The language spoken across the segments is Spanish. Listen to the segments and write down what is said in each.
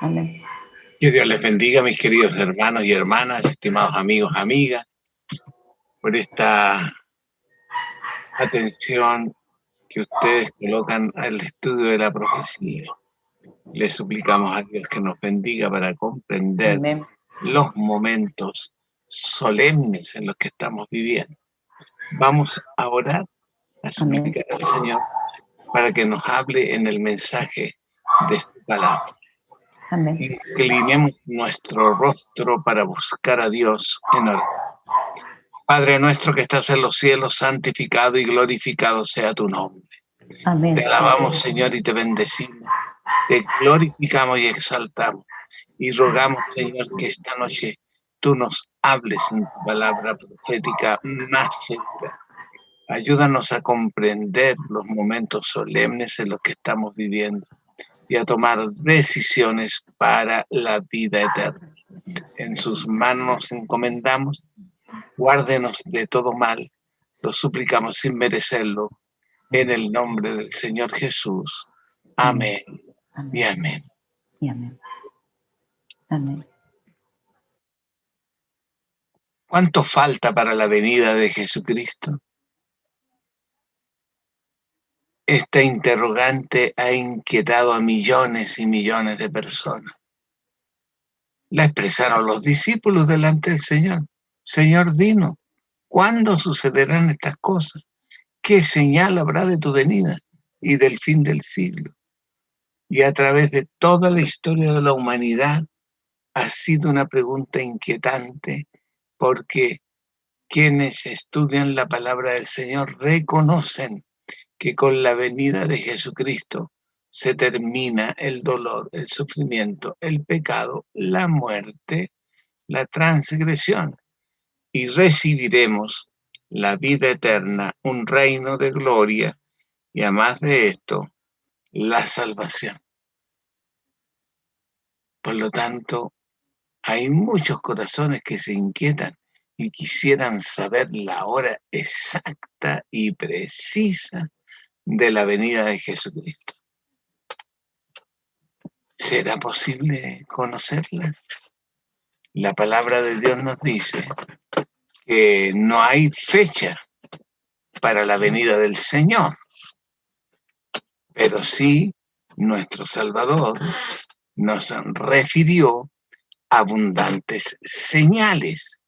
Amén. Que Dios les bendiga, mis queridos hermanos y hermanas, estimados amigos, amigas, por esta atención que ustedes colocan al estudio de la profecía. Les suplicamos a Dios que nos bendiga para comprender Amén. los momentos solemnes en los que estamos viviendo. Vamos a orar, a suplicar al Señor para que nos hable en el mensaje de su palabra. Amén. Inclinemos nuestro rostro para buscar a Dios en oración. Padre nuestro que estás en los cielos, santificado y glorificado sea tu nombre. Amén. Te alabamos, Señor, y te bendecimos. Te glorificamos y exaltamos. Y rogamos, Señor, que esta noche tú nos hables en tu palabra profética más segura. Ayúdanos a comprender los momentos solemnes en los que estamos viviendo y a tomar decisiones para la vida eterna. En sus manos nos encomendamos. Guárdenos de todo mal. Lo suplicamos sin merecerlo. En el nombre del Señor Jesús. Amén. Amén. Y amén. Y amén. Amén. ¿Cuánto falta para la venida de Jesucristo? Esta interrogante ha inquietado a millones y millones de personas. La expresaron los discípulos delante del Señor. Señor, dinos, ¿cuándo sucederán estas cosas? ¿Qué señal habrá de tu venida y del fin del siglo? Y a través de toda la historia de la humanidad ha sido una pregunta inquietante, porque quienes estudian la palabra del Señor reconocen que con la venida de Jesucristo se termina el dolor, el sufrimiento, el pecado, la muerte, la transgresión, y recibiremos la vida eterna, un reino de gloria, y además de esto, la salvación. Por lo tanto, hay muchos corazones que se inquietan y quisieran saber la hora exacta y precisa de la venida de Jesucristo. ¿Será posible conocerla? La palabra de Dios nos dice que no hay fecha para la venida del Señor, pero sí nuestro Salvador nos refirió abundantes señales.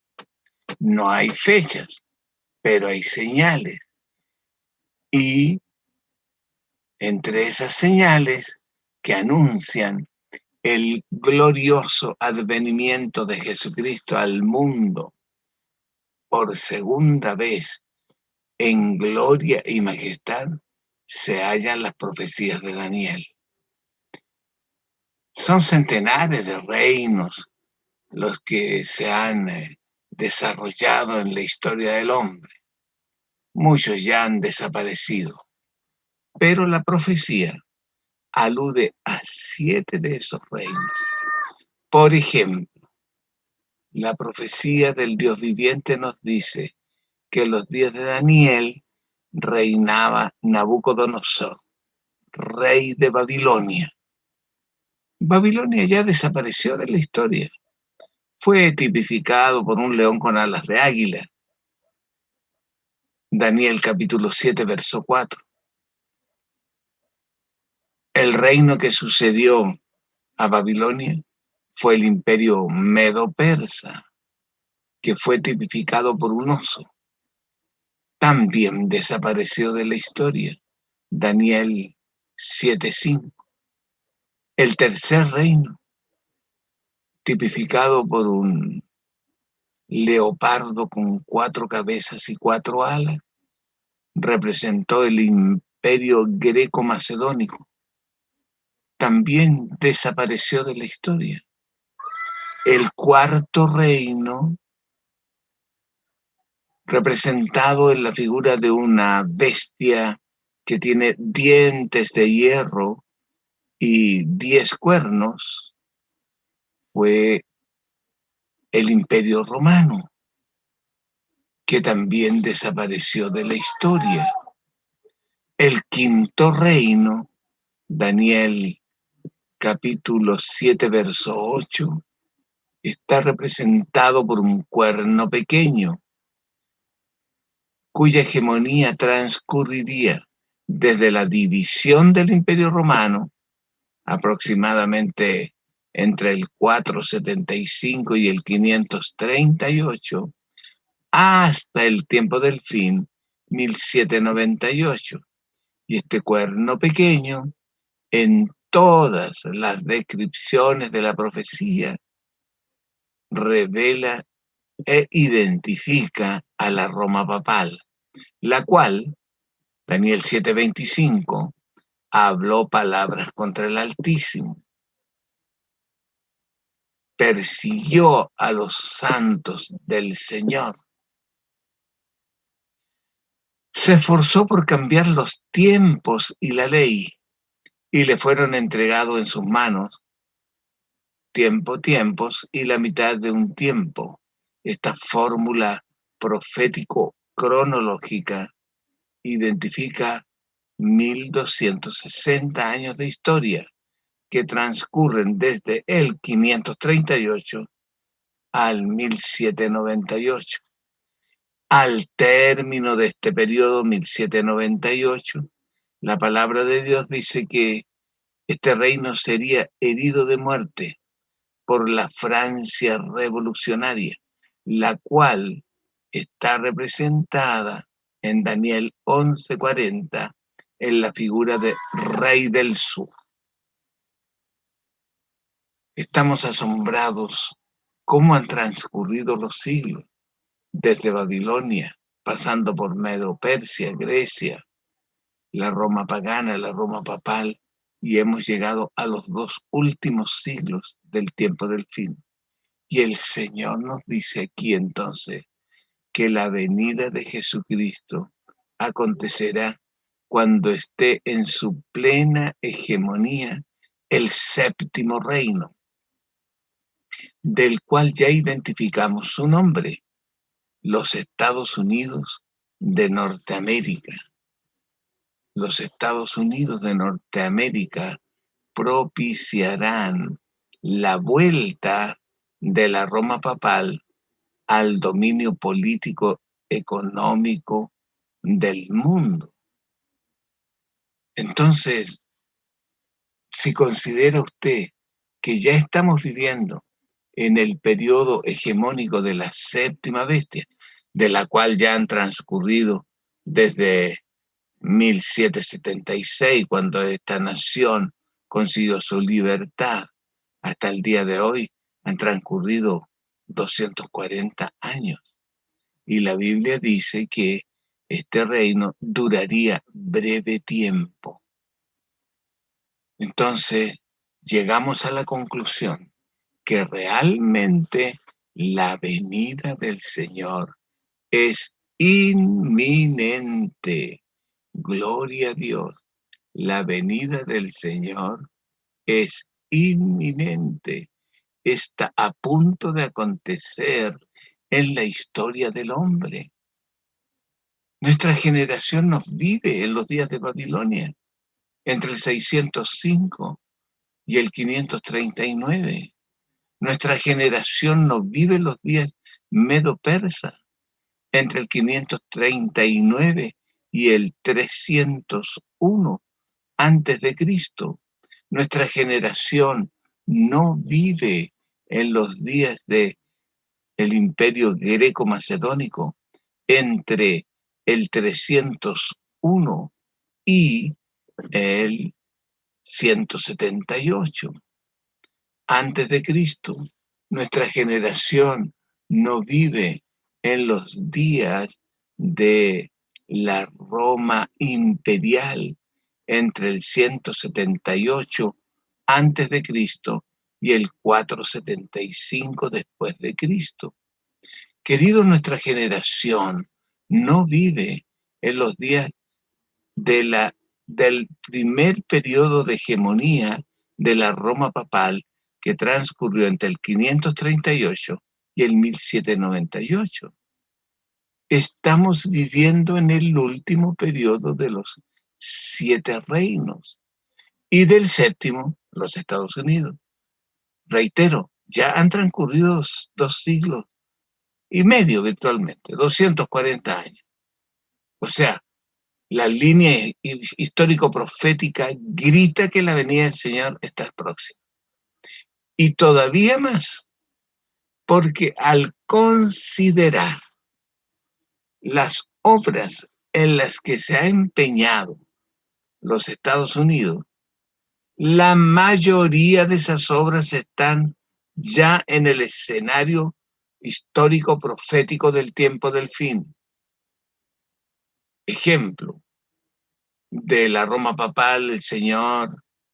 No hay fechas, pero hay señales. Y entre esas señales que anuncian el glorioso advenimiento de Jesucristo al mundo por segunda vez en gloria y majestad, se hallan las profecías de Daniel. Son centenares de reinos los que se han desarrollado en la historia del hombre. Muchos ya han desaparecido, pero la profecía alude a 7 de esos reinos. Por ejemplo, la profecía del Dios viviente nos dice que en los días de Daniel reinaba Nabucodonosor, rey de Babilonia. Babilonia ya desapareció de la historia. Fue tipificado por un león con alas de águila. Daniel capítulo 7, verso 4. El reino que sucedió a Babilonia fue el imperio medo-persa, que fue tipificado por un oso. También desapareció de la historia. Daniel 7:5. El tercer reino, tipificado por un leopardo con 4 cabezas y 4 alas, representó el imperio greco-macedónico. También desapareció de la historia. El cuarto reino, representado en la figura de una bestia que tiene dientes de hierro y 10 cuernos, fue el Imperio Romano, que también desapareció de la historia. El quinto reino, Daniel capítulo 7, verso 8, está representado por un cuerno pequeño, cuya hegemonía transcurriría desde la división del Imperio Romano, aproximadamente entre el 475 y el 538, hasta el tiempo del fin, 1798. Y este cuerno pequeño, en todas las descripciones de la profecía, revela e identifica a la Roma papal, la cual, Daniel 7:25, habló palabras contra el Altísimo, persiguió a los santos del Señor, se esforzó por cambiar los tiempos y la ley, y le fueron entregados en sus manos tiempos y la mitad de un tiempo. Esta fórmula profético-cronológica identifica 1260 años de historia que transcurren desde el 538 al 1798. Al término de este periodo, 1798, la palabra de Dios dice que este reino sería herido de muerte por la Francia revolucionaria, la cual está representada en Daniel 11:40 en la figura de Rey del Sur. Estamos asombrados cómo han transcurrido los siglos, desde Babilonia, pasando por Medo-Persia, Grecia, la Roma pagana, la Roma papal, y hemos llegado a los 2 últimos siglos del tiempo del fin. Y el Señor nos dice aquí entonces que la venida de Jesucristo acontecerá cuando esté en su plena hegemonía el 7º reino, del cual ya identificamos su nombre, los Estados Unidos de Norteamérica. Los Estados Unidos de Norteamérica propiciarán la vuelta de la Roma papal al dominio político económico del mundo. Entonces, si considera usted que ya estamos viviendo en el periodo hegemónico de la 7ª bestia, de la cual ya han transcurrido desde 1776, cuando esta nación consiguió su libertad, hasta el día de hoy, han transcurrido 240 años. Y la Biblia dice que este reino duraría breve tiempo. Entonces, llegamos a la conclusión que realmente la venida del Señor es inminente. Gloria a Dios. La venida del Señor es inminente. Está a punto de acontecer en la historia del hombre. Nuestra generación nos vive en los días de Babilonia, entre el 605 y el 539. Nuestra generación nos vive en los días medo-persa, entre el 539 y el 301 antes de Cristo. Nuestra generación no vive en los días del Imperio Greco-Macedónico, entre el 301 y el 178 antes de Cristo. Nuestra generación no vive en los días de la Roma imperial, entre el 178 antes de Cristo y el 475 después de Cristo. Querido, nuestra generación no vive en los días del primer periodo de hegemonía de la Roma papal, que transcurrió entre el 538 y el 1798. Estamos viviendo en el último periodo de los 7 reinos y del 7º los Estados Unidos. Reitero, ya han transcurrido 2 siglos y medio virtualmente, 240 años. O sea, la línea histórico-profética grita que la venida del Señor está próxima. Y todavía más, porque al considerar las obras en las que se ha empeñado los Estados Unidos, la mayoría de esas obras están ya en el escenario histórico profético del tiempo del fin. Ejemplo, de la Roma papal, el Señor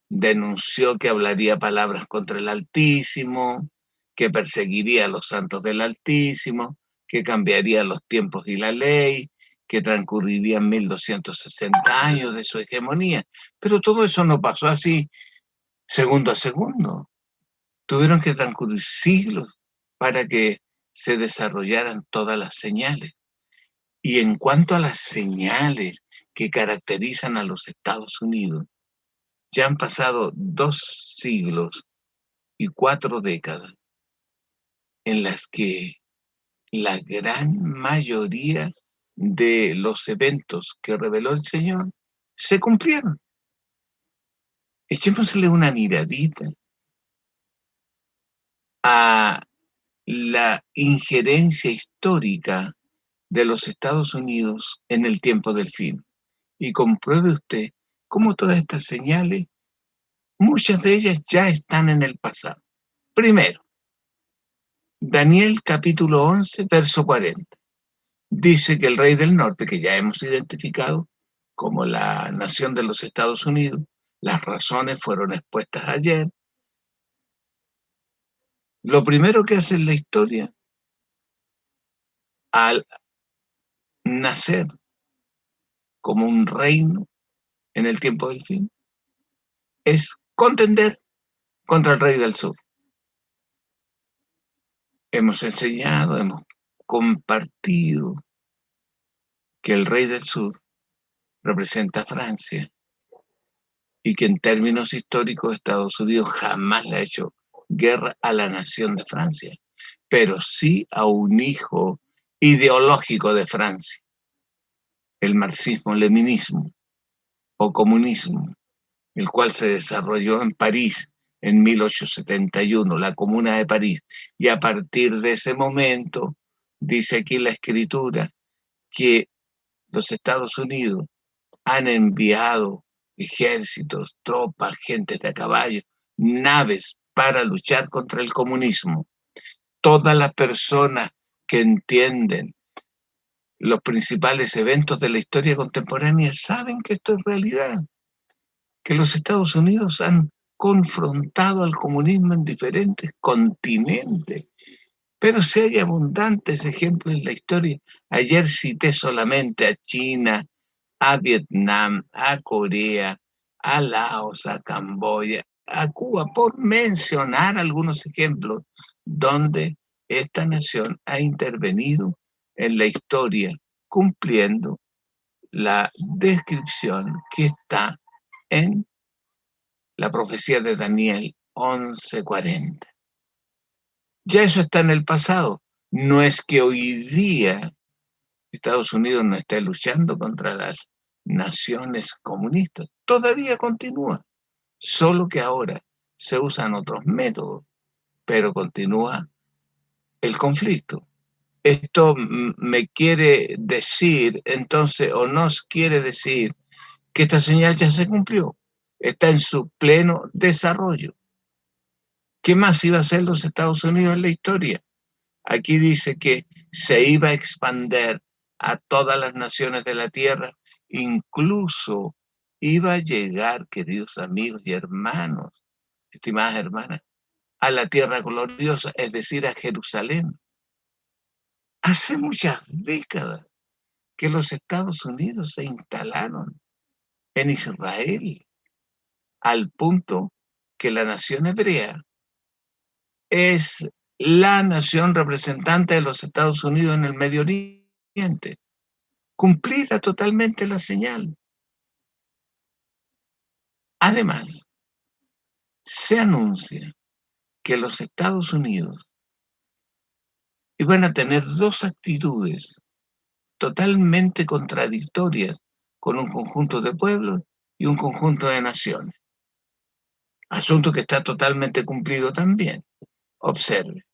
denunció que hablaría palabras contra el Altísimo, que perseguiría a los santos del Altísimo, que cambiaría los tiempos y la ley, que transcurrirían 1260 años de su hegemonía. Pero todo eso no pasó así segundo a segundo. Tuvieron que transcurrir siglos para que se desarrollaran todas las señales. Y en cuanto a las señales que caracterizan a los Estados Unidos, ya han pasado 2 siglos y 4 décadas en las que la gran mayoría de los eventos que reveló el Señor se cumplieron. Echémosle una miradita a la injerencia histórica de los Estados Unidos en el tiempo del fin y compruebe usted cómo todas estas señales, muchas de ellas ya están en el pasado. Primero, Daniel capítulo 11, verso 40. Dice que el rey del norte, que ya hemos identificado como la nación de los Estados Unidos, las razones fueron expuestas ayer. Lo primero que hace en la historia, al nacer como un reino en el tiempo del fin, es contender contra el rey del sur. Hemos enseñado, hemos compartido que el rey del sur representa a Francia y que en términos históricos Estados Unidos jamás le ha hecho guerra a la nación de Francia, pero sí a un hijo ideológico de Francia, el marxismo-leninismo o comunismo, el cual se desarrolló en París en 1871, la Comuna de París, y a partir de ese momento, dice aquí la escritura, que los Estados Unidos han enviado ejércitos, tropas, gentes de a caballo, naves para luchar contra el comunismo. Todas las personas que entienden los principales eventos de la historia contemporánea saben que esto es realidad, que los Estados Unidos han confrontado al comunismo en diferentes continentes, pero si hay abundantes ejemplos en la historia. Ayer cité solamente a China, a Vietnam, a Corea, a Laos, a Camboya, a Cuba, por mencionar algunos ejemplos donde esta nación ha intervenido en la historia, cumpliendo la descripción que está en la profecía de Daniel 11:40. Ya eso está en el pasado. No es que hoy día Estados Unidos no esté luchando contra las naciones comunistas. Todavía continúa, solo que ahora se usan otros métodos, pero continúa el conflicto. Esto me quiere decir, entonces, o nos quiere decir que esta señal ya se cumplió, está en su pleno desarrollo. ¿Qué más iba a hacer los Estados Unidos en la historia? Aquí dice que se iba a expandir a todas las naciones de la tierra, incluso iba a llegar, queridos amigos y hermanos, estimadas hermanas, a la tierra gloriosa, es decir, a Jerusalén. Hace muchas décadas que los Estados Unidos se instalaron en Israel, al punto que la nación hebrea es la nación representante de los Estados Unidos en el Medio Oriente. Cumplida totalmente la señal. Además, se anuncia que los Estados Unidos iban a tener dos actitudes totalmente contradictorias con un conjunto de pueblos y un conjunto de naciones. Asunto que está totalmente cumplido también. Observe,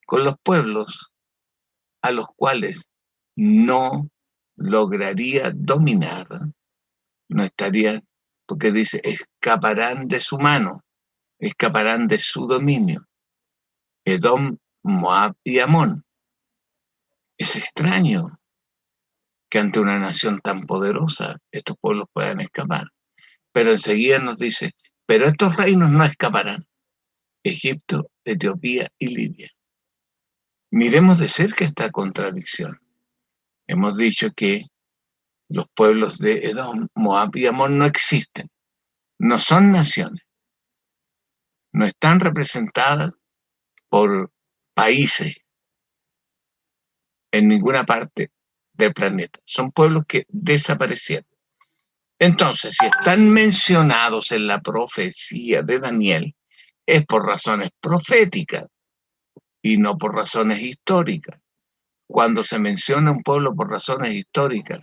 con los pueblos a los cuales no lograría dominar, no estarían, porque dice, escaparán de su mano, escaparán de su dominio. Edom, Moab y Amón. Es extraño que ante una nación tan poderosa estos pueblos puedan escapar. Pero enseguida nos dice, pero estos reinos no escaparán. Egipto, Etiopía y Libia. Miremos de cerca esta contradicción. Hemos dicho que los pueblos de Edom, Moab y Amón no existen, no son naciones, no están representadas por países en ninguna parte del planeta. Son pueblos que desaparecieron. Entonces, si están mencionados en la profecía de Daniel, es por razones proféticas y no por razones históricas. Cuando se menciona un pueblo por razones históricas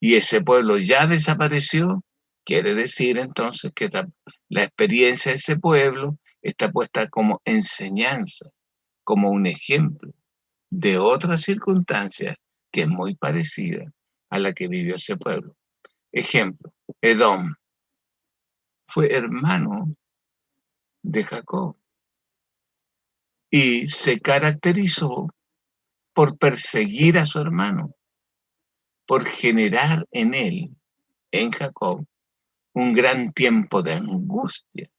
y ese pueblo ya desapareció, quiere decir entonces que la experiencia de ese pueblo está puesta como enseñanza, como un ejemplo de otra circunstancia que es muy parecida a la que vivió ese pueblo. Ejemplo, Edom fue hermano de Jacob y se caracterizó por perseguir a su hermano, por generar en él, en Jacob, un gran tiempo de angustia,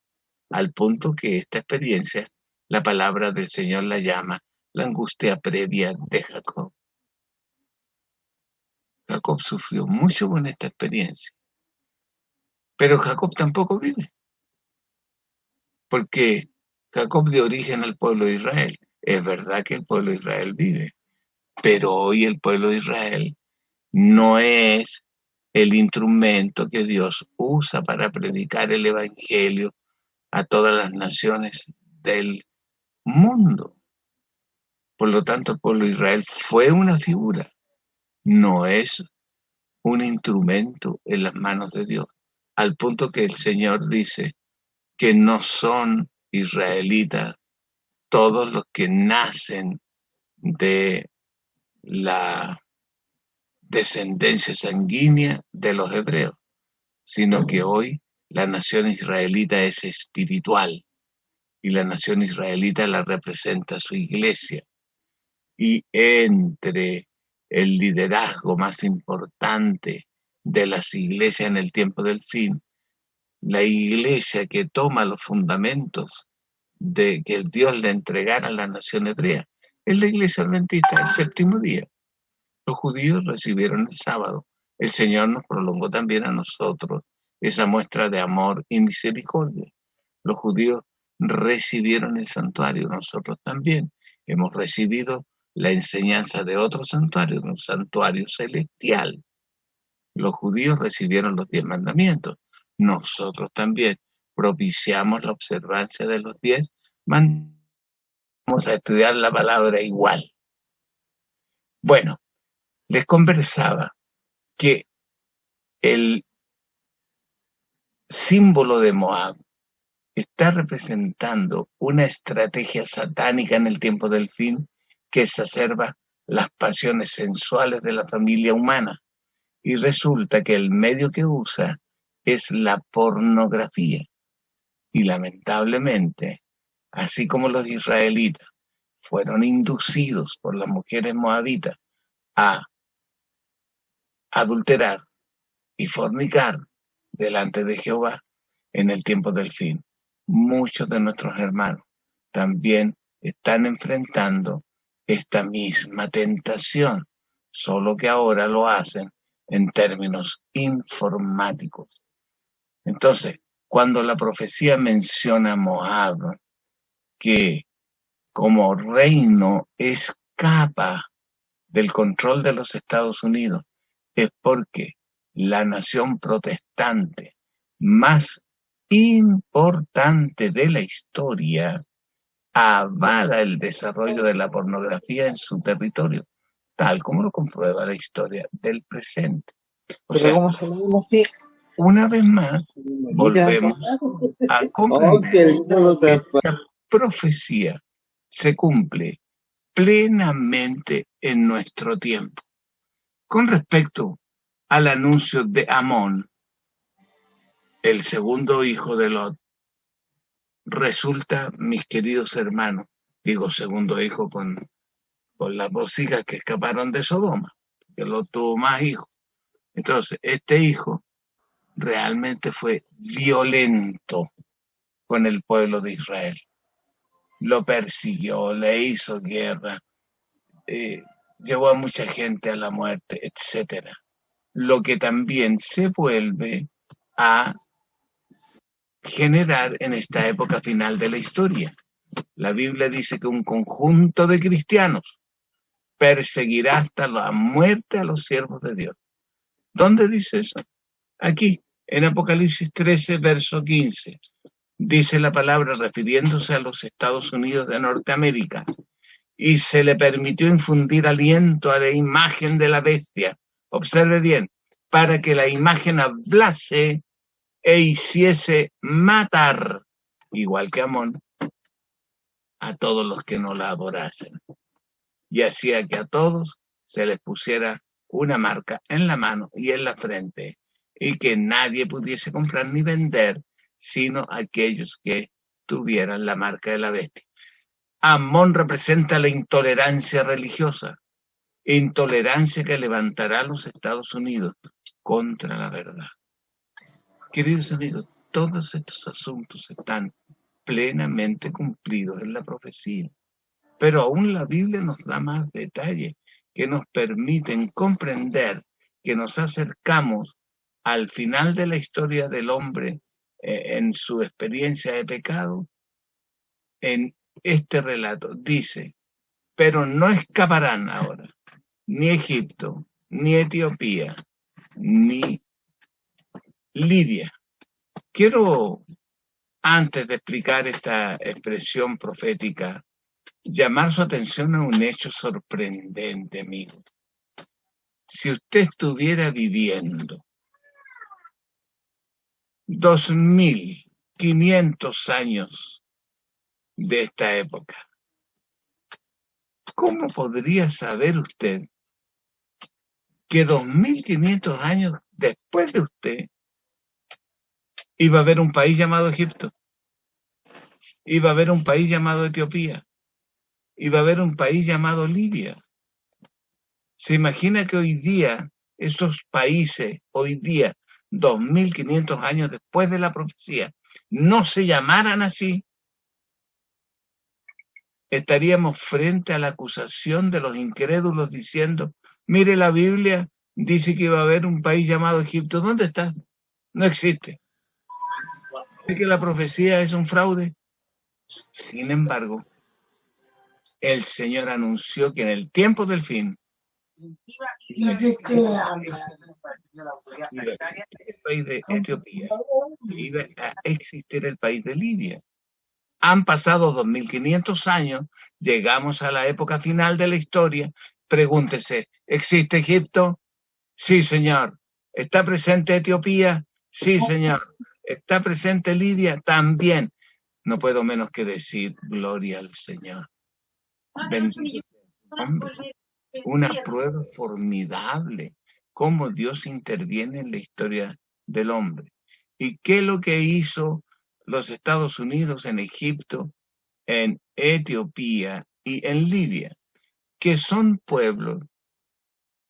al punto que esta experiencia, la palabra del Señor la llama la angustia previa de Jacob. Jacob sufrió mucho con esta experiencia, pero Jacob tampoco vive, porque Jacob dio origen al pueblo de Israel. Es verdad que el pueblo de Israel vive, pero hoy el pueblo de Israel no es el instrumento que Dios usa para predicar el evangelio a todas las naciones del mundo. Por lo tanto, el pueblo de Israel fue una figura, no es un instrumento en las manos de Dios, al punto que el Señor dice que no son israelitas todos los que nacen de la descendencia sanguínea de los hebreos, sino que hoy la nación israelita es espiritual y la nación israelita la representa su iglesia. Y entre el liderazgo más importante de las iglesias en el tiempo del fin, la iglesia que toma los fundamentos de que Dios le entregara a la nación hebrea, es la iglesia adventista, el séptimo día. Los judíos recibieron el sábado. El Señor nos prolongó también a nosotros esa muestra de amor y misericordia. Los judíos recibieron el santuario, nosotros también hemos recibido la enseñanza de otro santuario, un santuario celestial. Los judíos recibieron los 10 mandamientos. Nosotros también propiciamos la observancia de los 10 mandamientos. Vamos a estudiar la palabra igual. Bueno, les conversaba que el símbolo de Moab está representando una estrategia satánica en el tiempo del fin que exacerba las pasiones sensuales de la familia humana, y resulta que el medio que usa es la pornografía. Y lamentablemente, así como los israelitas fueron inducidos por las mujeres moabitas a adulterar y fornicar delante de Jehová en el tiempo del fin, muchos de nuestros hermanos también están enfrentando esta misma tentación, solo que ahora lo hacen en términos informáticos. Entonces, cuando la profecía menciona a Moab, que como reino escapa del control de los Estados Unidos, es porque la nación protestante más importante de la historia avala el desarrollo de la pornografía en su territorio, tal como lo comprueba la historia del presente. O Pero sea, ¿cómo se llama así? una vez más, volvemos a comprender que esta profecía se cumple plenamente en nuestro tiempo. Con respecto al anuncio de Amón, el segundo hijo de Lot, resulta, mis queridos hermanos, digo segundo hijo con las dos hijas que escaparon de Sodoma, que Lot tuvo más hijos. Entonces, este hijo realmente fue violento con el pueblo de Israel. Lo persiguió, le hizo guerra, llevó a mucha gente a la muerte, etcétera. Lo que también se vuelve a generar en esta época final de la historia. La Biblia dice que un conjunto de cristianos perseguirá hasta la muerte a los siervos de Dios. ¿Dónde dice eso? Aquí, en Apocalipsis 13, verso 15. Dice la palabra refiriéndose a los Estados Unidos de Norteamérica. Y se le permitió infundir aliento a la imagen de la bestia. Observe bien, para que la imagen hablase e hiciese matar, igual que Amón, a todos los que no la adorasen. Y hacía que a todos se les pusiera una marca en la mano y en la frente, y que nadie pudiese comprar ni vender, sino aquellos que tuvieran la marca de la bestia. Amón representa la intolerancia religiosa, intolerancia que levantará a los Estados Unidos contra la verdad. Queridos amigos, todos estos asuntos están plenamente cumplidos en la profecía, pero aún la Biblia nos da más detalles que nos permiten comprender que nos acercamos al final de la historia del hombre en su experiencia de pecado. En este relato dice, pero no escaparán ahora ni Egipto, ni Etiopía, ni Libia. Quiero, antes de explicar esta expresión profética, llamar su atención a un hecho sorprendente, amigo. Si usted estuviera viviendo 2500 años de esta época, ¿cómo podría saber usted que 2500 años después de usted iba a haber un país llamado Egipto, iba a haber un país llamado Etiopía, iba a haber un país llamado Libia? ¿Se imagina que hoy día estos países, 2500 años después de la profecía, no se llamaran así? Estaríamos frente a la acusación de los incrédulos diciendo, mire, la Biblia dice que iba a haber un país llamado Egipto. ¿Dónde está? No existe. ¿Es que la profecía es un fraude? Sin embargo, el Señor anunció que en el tiempo del fin iba a existir el país de Etiopía, iba a existir el país de Libia. Han pasado 2500 años, llegamos a la época final de la historia. Pregúntese, ¿existe Egipto? Sí, señor. ¿Está presente Etiopía? Sí, señor. ¿Está presente Libia? También. No puedo menos que decir gloria al Señor. Bendito sea su nombre. Una prueba formidable cómo Dios interviene en la historia del hombre. ¿Y qué es lo que hizo los Estados Unidos en Egipto, en Etiopía y en Libia? Que son pueblos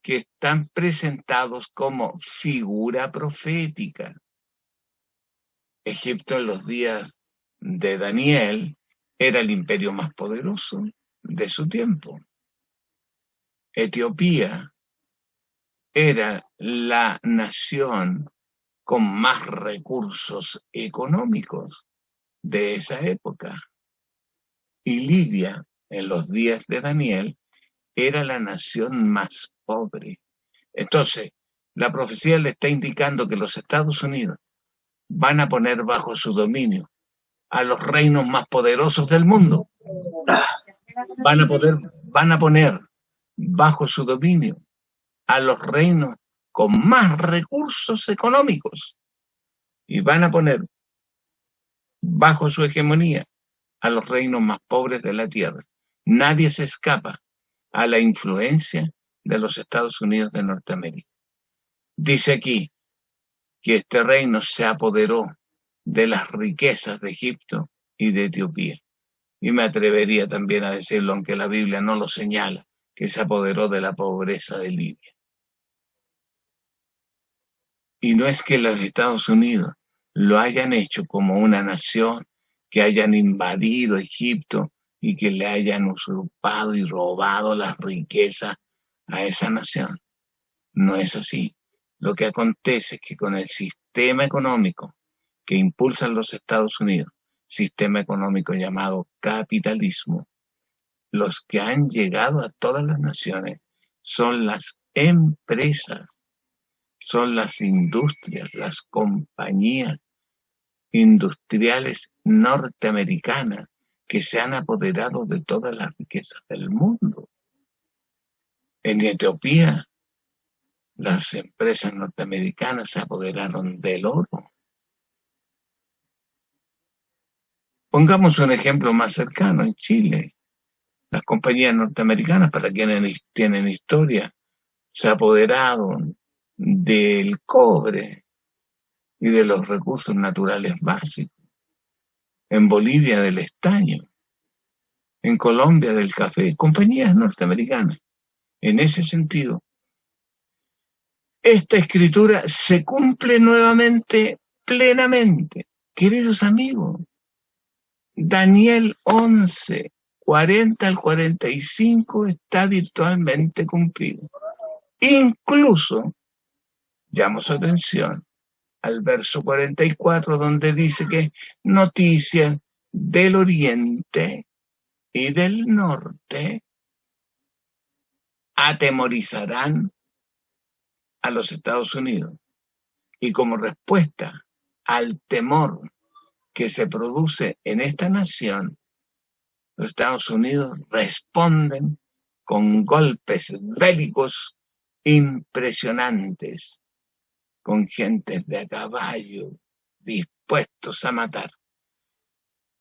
que están presentados como figura profética. Egipto en los días de Daniel era el imperio más poderoso de su tiempo. Etiopía era la nación con más recursos económicos de esa época. Y Libia, en los días de Daniel, era la nación más pobre. Entonces, la profecía le está indicando que los Estados Unidos van a poner bajo su dominio a los reinos más poderosos del mundo. Van a poner bajo su dominio a los reinos con más recursos económicos y van a poner bajo su hegemonía a los reinos más pobres de la tierra. Nadie se escapa a la influencia de los Estados Unidos de Norteamérica. Dice aquí que este reino se apoderó de las riquezas de Egipto y de Etiopía. Y me atrevería también a decirlo, aunque la Biblia no lo señala, que se apoderó de la pobreza de Libia. Y no es que los Estados Unidos lo hayan hecho como una nación, que hayan invadido Egipto y que le hayan usurpado y robado las riquezas a esa nación. No es así. Lo que acontece es que con el sistema económico que impulsan los Estados Unidos, sistema económico llamado capitalismo, los que han llegado a todas las naciones son las empresas, son las industrias, las compañías industriales norteamericanas que se han apoderado de todas las riquezas del mundo. En Etiopía, las empresas norteamericanas se apoderaron del oro. Pongamos un ejemplo más cercano, en Chile. Las compañías norteamericanas, para quienes tienen historia, se apoderaron del cobre y de los recursos naturales básicos. En Bolivia del estaño, en Colombia del café, compañías norteamericanas. En ese sentido, esta escritura se cumple nuevamente plenamente. Queridos amigos, Daniel 11, 40 al 45 está virtualmente cumplido. Incluso, llamo su atención al verso 44, donde dice que noticias del oriente y del norte atemorizarán a los Estados Unidos. Y como respuesta al temor que se produce en esta nación, los Estados Unidos responden con golpes bélicos impresionantes, con gentes de a caballo dispuestos a matar.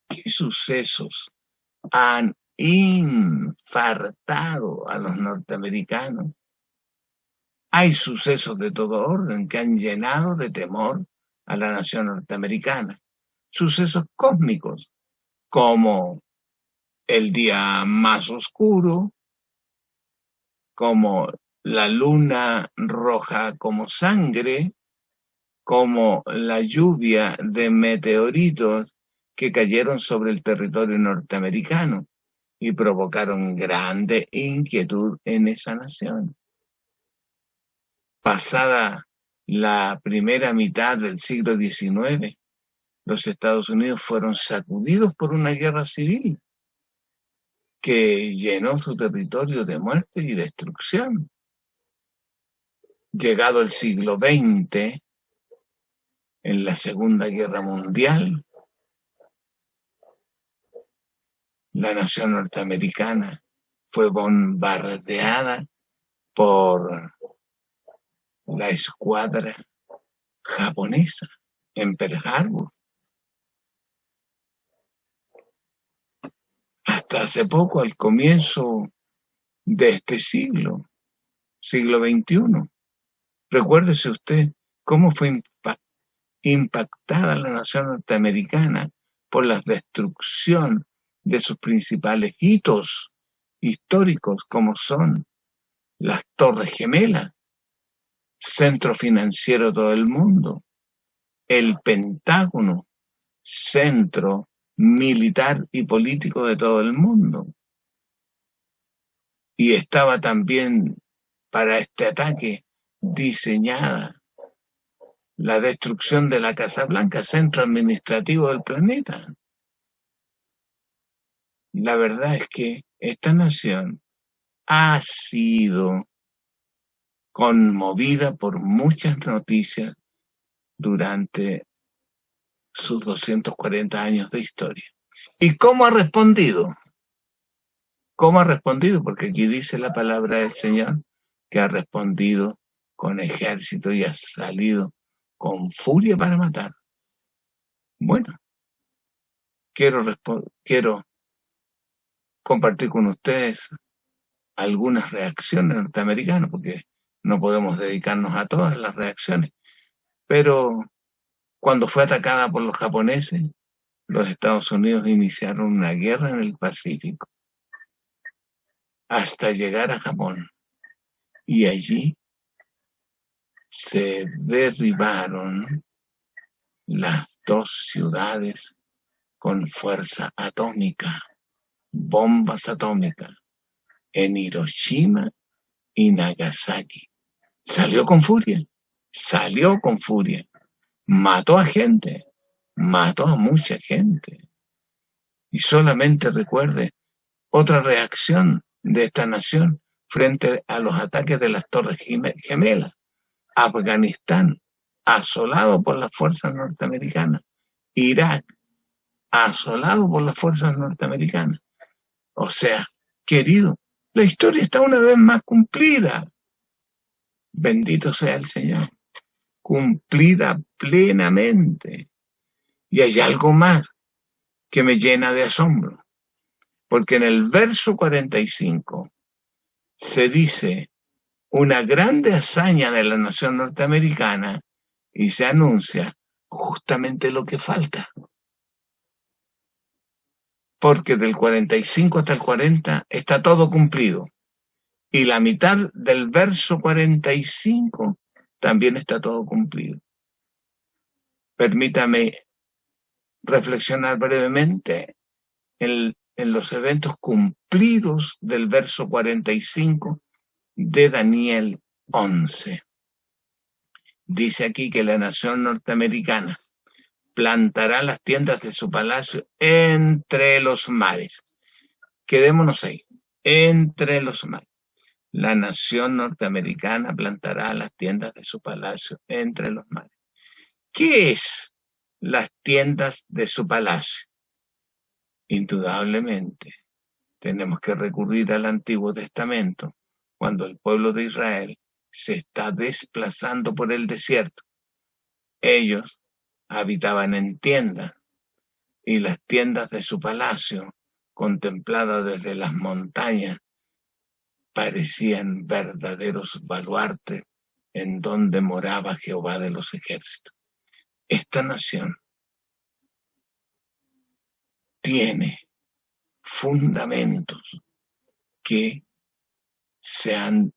¿Qué sucesos han infartado a los norteamericanos? Hay sucesos de todo orden que han llenado de temor a la nación norteamericana. Sucesos cósmicos, como el día más oscuro, como la luna roja como sangre, como la lluvia de meteoritos que cayeron sobre el territorio norteamericano y provocaron grande inquietud en esa nación. Pasada la primera mitad del siglo XIX, los Estados Unidos fueron sacudidos por una guerra civil que llenó su territorio de muerte y destrucción. Llegado el siglo XX, en la Segunda Guerra Mundial, la nación norteamericana fue bombardeada por la escuadra japonesa en Pearl Harbor. Hasta hace poco, al comienzo de este siglo XXI, recuérdese usted cómo fue impactada la nación norteamericana por la destrucción de sus principales hitos históricos, como son las Torres Gemelas, centro financiero de todo el mundo, el Pentágono, centro militar y político de todo el mundo. Y estaba también para este ataque diseñada la destrucción de la Casa Blanca, centro administrativo del planeta. La verdad es que esta nación ha sido conmovida por muchas noticias durante sus 240 años de historia. ¿Y cómo ha respondido? ¿Cómo ha respondido? Porque aquí dice la palabra del Señor que ha respondido con ejército y ha salido con furia para matar. Bueno, quiero compartir con ustedes algunas reacciones norteamericanas, porque no podemos dedicarnos a todas las reacciones. Pero cuando fue atacada por los japoneses, los Estados Unidos iniciaron una guerra en el Pacífico hasta llegar a Japón. Y allí se derribaron las dos ciudades con fuerza atómica, bombas atómicas, en Hiroshima y Nagasaki. Salió con furia, mató a gente, mató a mucha gente. Y solamente recuerde otra reacción de esta nación frente a los ataques de las Torres Gemelas. Afganistán, asolado por las fuerzas norteamericanas. Irak, asolado por las fuerzas norteamericanas. O sea, querido, la historia está una vez más cumplida. Bendito sea el Señor. Cumplida plenamente. Y hay algo más que me llena de asombro. Porque en el verso 45 se dice una grande hazaña de la nación norteamericana y se anuncia justamente lo que falta. Porque del 45 hasta el 40 está todo cumplido. Y la mitad del verso 45 también está todo cumplido. Permítame reflexionar brevemente en los eventos cumplidos del verso 45 de Daniel 11. Dice aquí que la nación norteamericana plantará las tiendas de su palacio entre los mares. Quedémonos ahí, entre los mares. La nación norteamericana plantará las tiendas de su palacio entre los mares. ¿Qué es las tiendas de su palacio? Indudablemente, tenemos que recurrir al Antiguo Testamento, cuando el pueblo de Israel se está desplazando por el desierto. Ellos habitaban en tiendas, y las tiendas de su palacio, contempladas desde las montañas, parecían verdaderos baluartes en donde moraba Jehová de los ejércitos. Esta nación tiene fundamentos que se han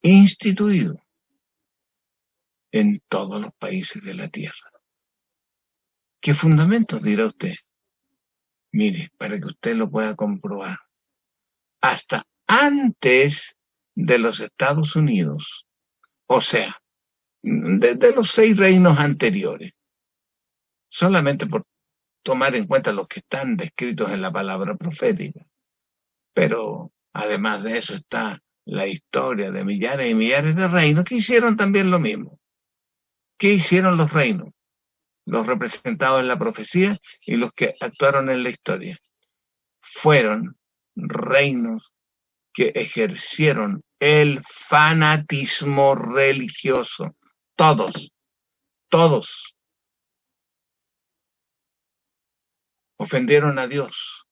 instituido en todos los países de la tierra. ¿Qué fundamentos, dirá usted? Mire, para que usted lo pueda comprobar. Hasta antes de los Estados Unidos, o sea, desde los 6 reinos anteriores, solamente por tomar en cuenta los que están descritos en la palabra profética. Pero además de eso está la historia de millares y millares de reinos que hicieron también lo mismo. ¿Qué hicieron los reinos? Los representados en la profecía y los que actuaron en la historia. Fueron reinos que ejercieron el fanatismo religioso. Todos ofendieron a Dios,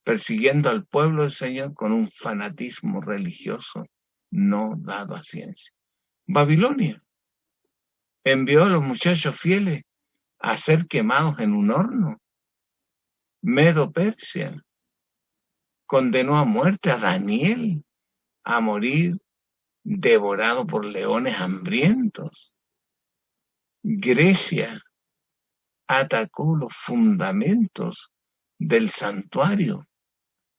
persiguiendo al pueblo del Señor con un fanatismo religioso no dado a ciencia. Babilonia envió a los muchachos fieles a ser quemados en un horno. Medo-Persia condenó a muerte a Daniel, a morir devorado por leones hambrientos. Grecia atacó los fundamentos del santuario.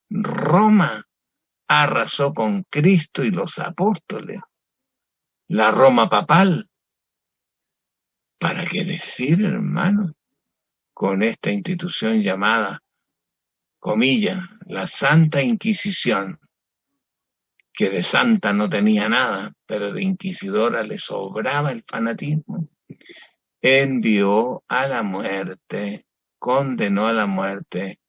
Roma arrasó con Cristo y los apóstoles. La Roma papal, ¿para qué decir, hermano? Con esta institución llamada, comillas, la Santa Inquisición, que de santa no tenía nada, pero de inquisidora le sobraba el fanatismo. envió a la muerte, condenó a la muerte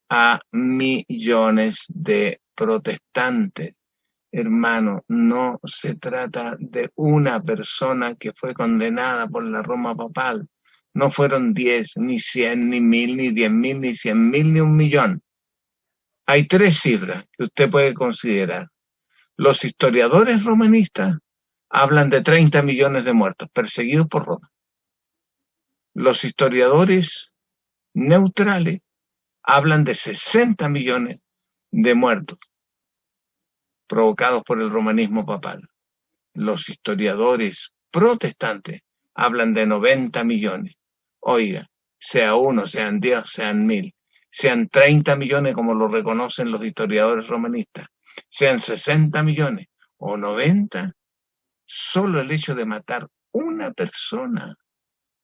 a millones de protestantes. Hermano, no se trata de una persona que fue condenada por la Roma papal. No fueron 10, ni 100, ni 1000, ni 10.000, ni 100.000, ni 1.000.000. Hay 3 cifras que usted puede considerar. Los historiadores romanistas hablan de 30 millones de muertos perseguidos por Roma. Los historiadores neutrales hablan de 60 millones de muertos provocados por el romanismo papal. Los historiadores protestantes hablan de 90 millones. Oiga, sea 1, sean 10, sean 1000, sean 30 millones como lo reconocen los historiadores romanistas, sean 60 millones o 90, solo el hecho de matar una persona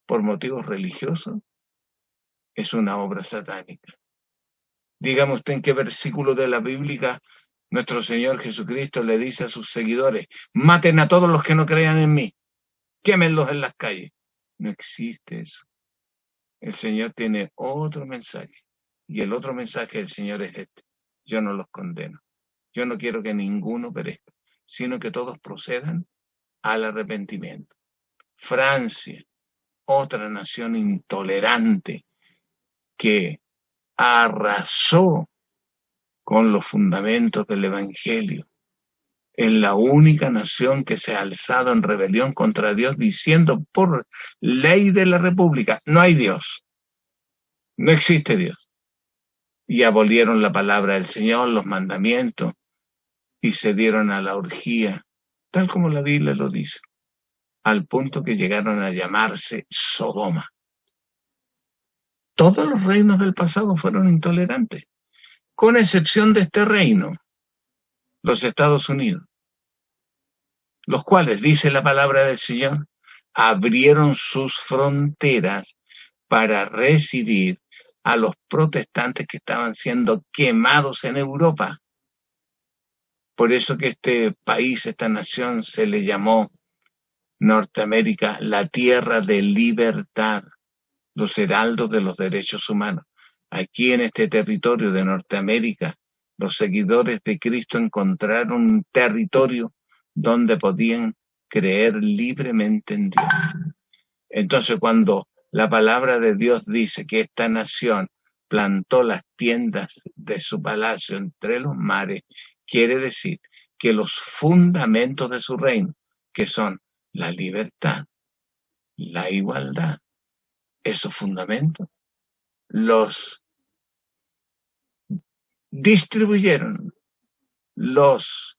por motivos religiosos es una obra satánica. Dígame usted en qué versículo de la Biblia nuestro Señor Jesucristo le dice a sus seguidores: maten a todos los que no crean en mí, quémenlos en las calles. No existe eso. El Señor tiene otro mensaje, y el otro mensaje del Señor es este: yo no los condeno, yo no quiero que ninguno perezca, sino que todos procedan al arrepentimiento. Francia, otra nación intolerante que arrasó con los fundamentos del Evangelio, es la única nación que se ha alzado en rebelión contra Dios, diciendo por ley de la República: no hay Dios, no existe Dios. Y abolieron la palabra del Señor, los mandamientos, y se dieron a la orgía, tal como la Biblia lo dice, al punto que llegaron a llamarse Sodoma. Todos los reinos del pasado fueron intolerantes, con excepción de este reino, los Estados Unidos, los cuales, dice la palabra del Señor, abrieron sus fronteras para recibir a los protestantes que estaban siendo quemados en Europa. Por eso que este país, esta nación, se le llamó Norteamérica la tierra de libertad, los heraldos de los derechos humanos. Aquí en este territorio de Norteamérica, los seguidores de Cristo encontraron un territorio donde podían creer libremente en Dios. Entonces, cuando la palabra de Dios dice que esta nación plantó las tiendas de su palacio entre los mares, quiere decir que los fundamentos de su reino, que son la libertad, la igualdad, esos fundamentos los distribuyeron, los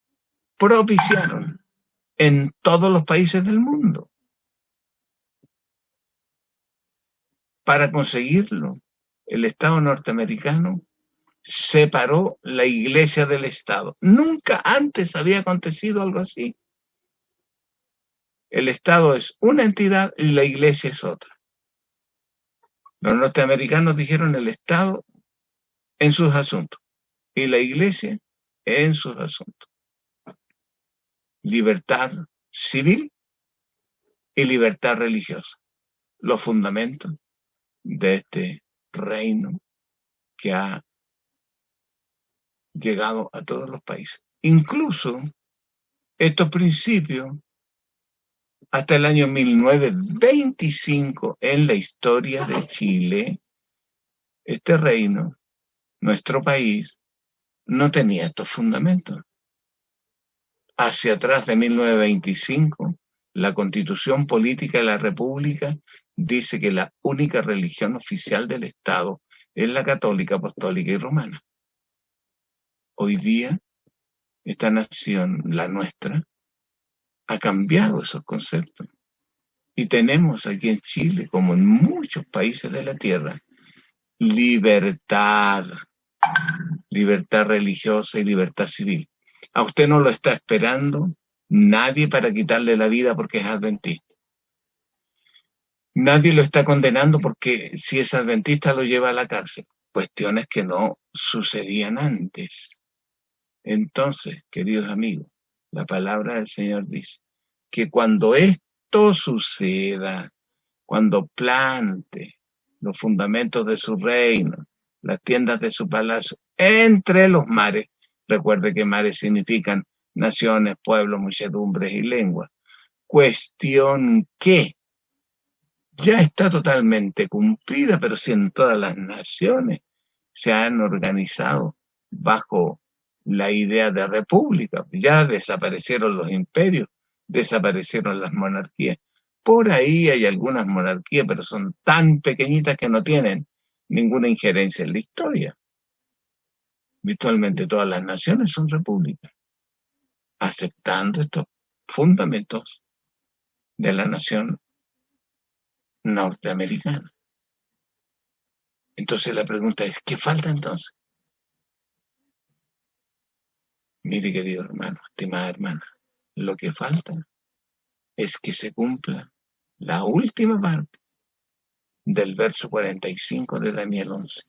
propiciaron en todos los países del mundo. Para conseguirlo, el Estado norteamericano separó la Iglesia del Estado. Nunca antes había acontecido algo así. El Estado es una entidad y la Iglesia es otra. Los norteamericanos dijeron: el Estado en sus asuntos y la Iglesia en sus asuntos. Libertad civil y libertad religiosa, los fundamentos de este reino que ha llegado a todos los países. Incluso estos principios, hasta el año 1925, en la historia de Chile, este reino, nuestro país, no tenía estos fundamentos. Hacia atrás de 1925, la Constitución Política de la República dice que la única religión oficial del Estado es la católica, apostólica y romana. Hoy día, esta nación, la nuestra, ha cambiado esos conceptos. Y tenemos aquí en Chile, como en muchos países de la tierra, libertad, libertad religiosa y libertad civil. A usted no lo está esperando nadie para quitarle la vida porque es adventista. Nadie lo está condenando porque si es adventista lo lleva a la cárcel. Cuestiones que no sucedían antes. Entonces, queridos amigos, la palabra del Señor dice que cuando esto suceda, cuando plante los fundamentos de su reino, las tiendas de su palacio, entre los mares. Recuerde que mares significan naciones, pueblos, muchedumbres y lenguas. Cuestión que ya está totalmente cumplida, pero si en todas las naciones se han organizado bajo la idea de república, ya desaparecieron los imperios, desaparecieron las monarquías. Por ahí hay algunas monarquías, pero son tan pequeñitas que no tienen ninguna injerencia en la historia. Virtualmente todas las naciones son repúblicas, aceptando estos fundamentos de la nación norteamericana. Entonces la pregunta es, ¿qué falta entonces? Mire, querido hermano, estimada hermana, lo que falta es que se cumpla la última parte del verso 45 de Daniel 11.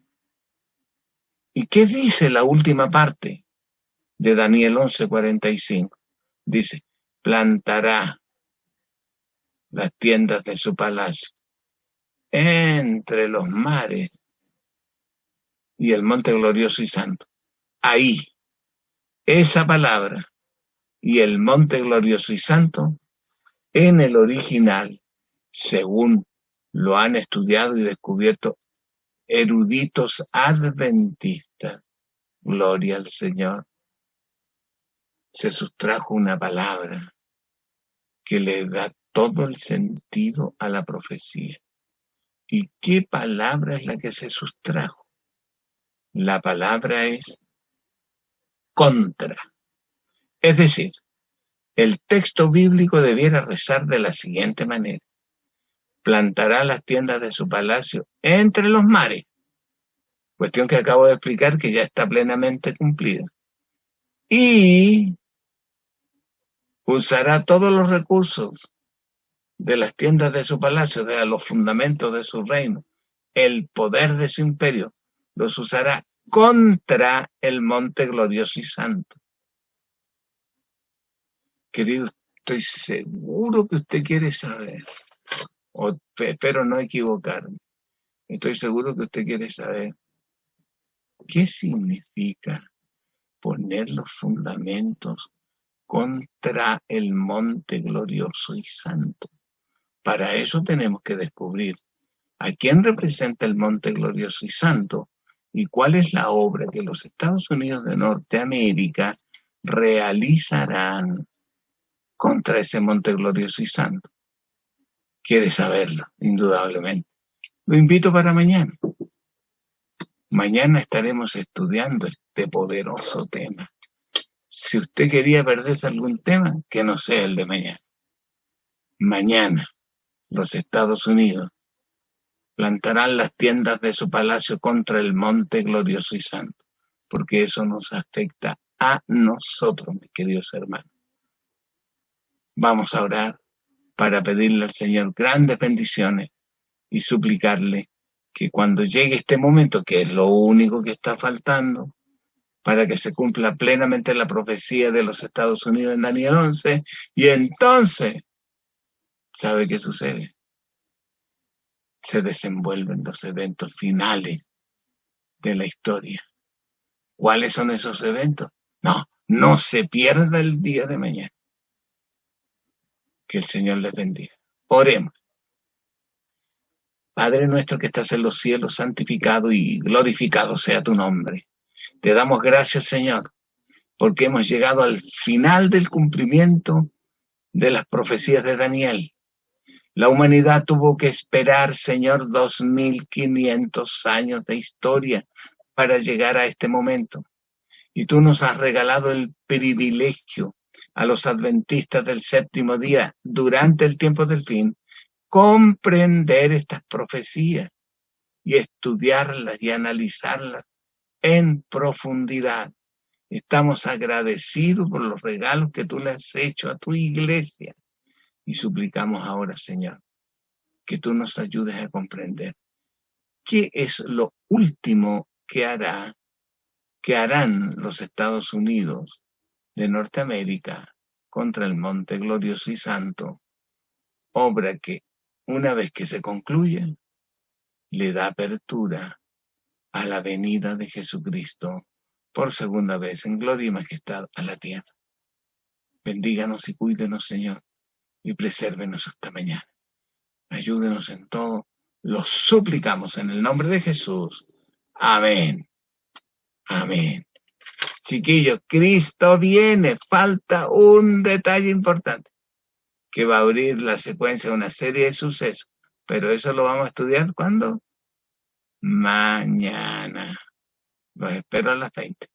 ¿Y qué dice la última parte de Daniel 11:45? Dice, plantará las tiendas de su palacio entre los mares y el monte glorioso y santo. Ahí, esa palabra y el monte glorioso y santo, en el original, según lo han estudiado y descubierto eruditos adventistas, gloria al Señor, se sustrajo una palabra que le da todo el sentido a la profecía. ¿Y qué palabra es la que se sustrajo? La palabra es contra. Es decir, el texto bíblico debiera rezar de la siguiente manera. Plantará las tiendas de su palacio entre los mares. Cuestión que acabo de explicar que ya está plenamente cumplida. Y usará todos los recursos de las tiendas de su palacio, de los fundamentos de su reino, el poder de su imperio, los usará contra el monte glorioso y santo. Querido, estoy seguro que usted quiere saber, espero no equivocarme, estoy seguro que usted quiere saber qué significa poner los fundamentos contra el monte glorioso y santo. Para eso tenemos que descubrir a quién representa el monte glorioso y santo y cuál es la obra que los Estados Unidos de Norteamérica realizarán contra ese monte glorioso y santo. Quiere saberlo, indudablemente. Lo invito para mañana. Mañana estaremos estudiando este poderoso tema. Si usted quería perderse algún tema, que no sea el de mañana. Mañana, los Estados Unidos plantarán las tiendas de su palacio contra el monte glorioso y santo, porque eso nos afecta a nosotros, mis queridos hermanos. Vamos a orar para pedirle al Señor grandes bendiciones y suplicarle que cuando llegue este momento, que es lo único que está faltando, para que se cumpla plenamente la profecía de los Estados Unidos en Daniel 11, y entonces, ¿sabe qué sucede? Se desenvuelven los eventos finales de la historia. ¿Cuáles son esos eventos? No se pierda el día de mañana. Que el Señor les bendiga. Oremos. Padre nuestro que estás en los cielos, santificado y glorificado sea tu nombre. Te damos gracias, Señor, porque hemos llegado al final del cumplimiento de las profecías de Daniel. La humanidad tuvo que esperar, Señor, 2500 años de historia para llegar a este momento. Y tú nos has regalado el privilegio a los adventistas del séptimo día, durante el tiempo del fin, comprender estas profecías y estudiarlas y analizarlas en profundidad. Estamos agradecidos por los regalos que tú le has hecho a tu iglesia y suplicamos ahora, Señor, que tú nos ayudes a comprender qué es lo último que harán los Estados Unidos de Norteamérica contra el monte glorioso y santo, obra que una vez que se concluye, le da apertura a la venida de Jesucristo por segunda vez en gloria y majestad a la tierra. Bendíganos y cuídenos, Señor, y presérvenos hasta mañana. Ayúdenos en todo. Lo suplicamos en el nombre de Jesús. Amén. Amén. Chiquillos, Cristo viene. Falta un detalle importante, que va a abrir la secuencia de una serie de sucesos. Pero eso lo vamos a estudiar ¿cuándo? Mañana. Los espero a las 20.